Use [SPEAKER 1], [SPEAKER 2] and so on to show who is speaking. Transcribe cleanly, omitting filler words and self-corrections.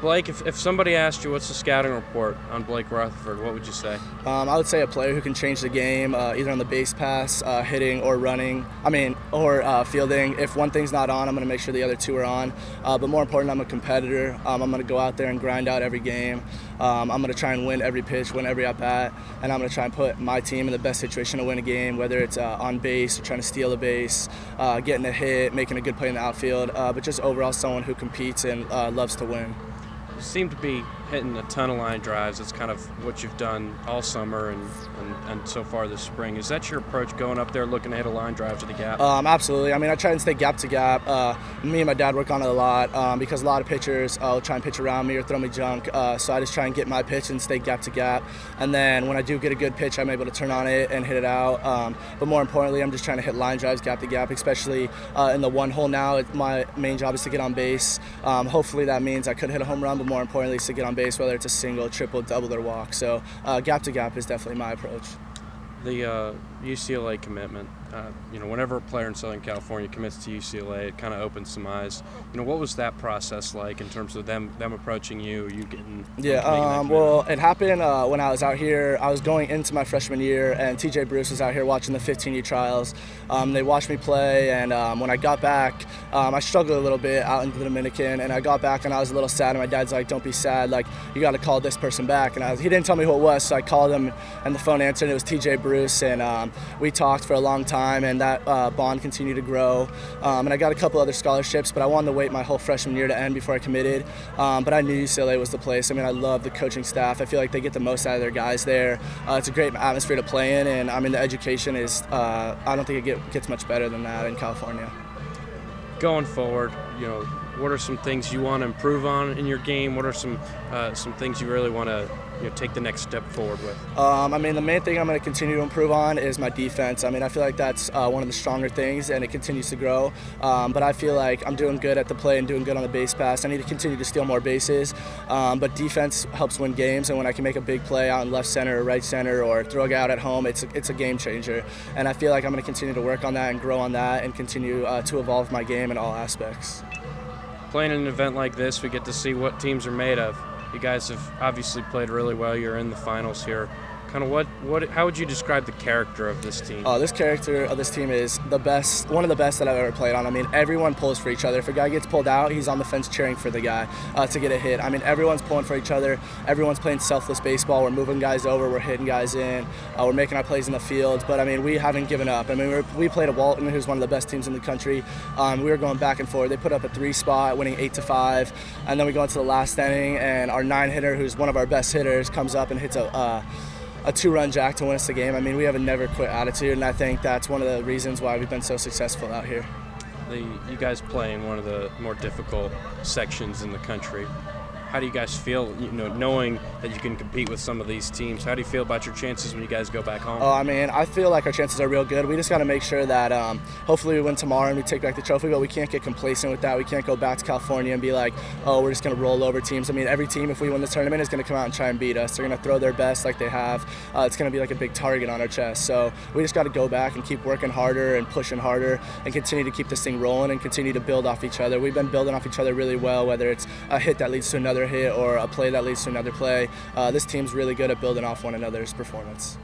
[SPEAKER 1] Blake, if somebody asked you what's the scouting report on Blake Rutherford, what would you say?
[SPEAKER 2] I would say a player who can change the game, either on the base pass, hitting, or running. Or fielding. If one thing's not on, I'm going to make sure the other two are on. But more important, I'm a competitor. I'm going to go out there and grind out every game. I'm going to try and win every pitch, win every at-bat, and I'm going to try and put my team in the best situation to win a game, whether it's on base or trying to steal a base, getting a hit, making a good play in the outfield, but just overall someone who competes and loves to win.
[SPEAKER 1] You seem to be hitting a ton of line drives. That's kind of what you've done all summer and so far this spring. Is that your approach, going up there looking to hit a line drive to the gap?
[SPEAKER 2] Absolutely. I try and stay gap to gap. Me and my dad work on it a lot because a lot of pitchers will try and pitch around me or throw me junk. So I just try and get my pitch and stay gap to gap. And then when I do get a good pitch, I'm able to turn on it and hit it out. But more importantly, I'm just trying to hit line drives gap to gap, especially in the one hole now. My main job is to get on base. Hopefully that means I could hit a home run, but more importantly is to get on base, whether it's a single, triple, double, or walk. So gap to gap is definitely my approach.
[SPEAKER 1] The UCLA commitment, whenever a player in Southern California commits to UCLA, it kind of opens some eyes. What was that process like in terms of them approaching you getting?
[SPEAKER 2] Well, it happened when I was out here. I was going into my freshman year, and TJ Bruce was out here watching the 15U trials. They watched me play, and when I got back, I struggled a little bit out in the Dominican, and I got back and I was a little sad, and my dad's like, "Don't be sad, like you got to call this person back." And he didn't tell me who it was, so I called him, and the phone answered, and it was TJ Bruce, and we talked for a long time, and that bond continued to grow. And I got a couple other scholarships, but I wanted to wait my whole freshman year to end before I committed. But I knew UCLA was the place. I love the coaching staff. I feel like they get the most out of their guys there. It's a great atmosphere to play in, and the education is, I don't think it gets much better than that in California.
[SPEAKER 1] Going forward, what are some things you want to improve on in your game? What are some things you really want to take the next step forward with?
[SPEAKER 2] The main thing I'm going to continue to improve on is my defense. I feel like that's one of the stronger things, and it continues to grow. But I feel like I'm doing good at the play and doing good on the base pass. I need to continue to steal more bases. But defense helps win games, and when I can make a big play out in left center or right center or throw a guy out at home, it's a game changer. And I feel like I'm going to continue to work on that and grow on that and continue to evolve my game in all aspects.
[SPEAKER 1] Playing in an event like this, we get to see what teams are made of. You guys have obviously played really well. You're in the finals here. Kind of how would you describe the character of this team?
[SPEAKER 2] This character of this team is the best, one of the best that I've ever played on. Everyone pulls for each other. If a guy gets pulled out, he's on the fence cheering for the guy to get a hit. Everyone's pulling for each other. Everyone's playing selfless baseball. We're moving guys over. We're hitting guys in. We're making our plays in the field. But we haven't given up. We played at Walton, who's one of the best teams in the country. We were going back and forth. They put up a 3 spot, winning 8-5, and then we go into the last inning, and our 9-hitter, who's one of our best hitters, comes up and hits a 2-run jack to win us the game. We have a never quit attitude, and I think that's one of the reasons why we've been so successful out here.
[SPEAKER 1] You guys play in one of the more difficult sections in the country. How do you guys feel, knowing that you can compete with some of these teams? How do you feel about your chances when you guys go back home?
[SPEAKER 2] I feel like our chances are real good. We just got to make sure that hopefully we win tomorrow and we take back the trophy, but we can't get complacent with that. We can't go back to California and be like, oh, we're just going to roll over teams. Every team, if we win the tournament, is going to come out and try and beat us. They're going to throw their best like they have. It's going to be like a big target on our chest. So we just got to go back and keep working harder and pushing harder and continue to keep this thing rolling and continue to build off each other. We've been building off each other really well, whether it's a hit that leads to another hit or a play that leads to another play. This team's really good at building off one another's performance.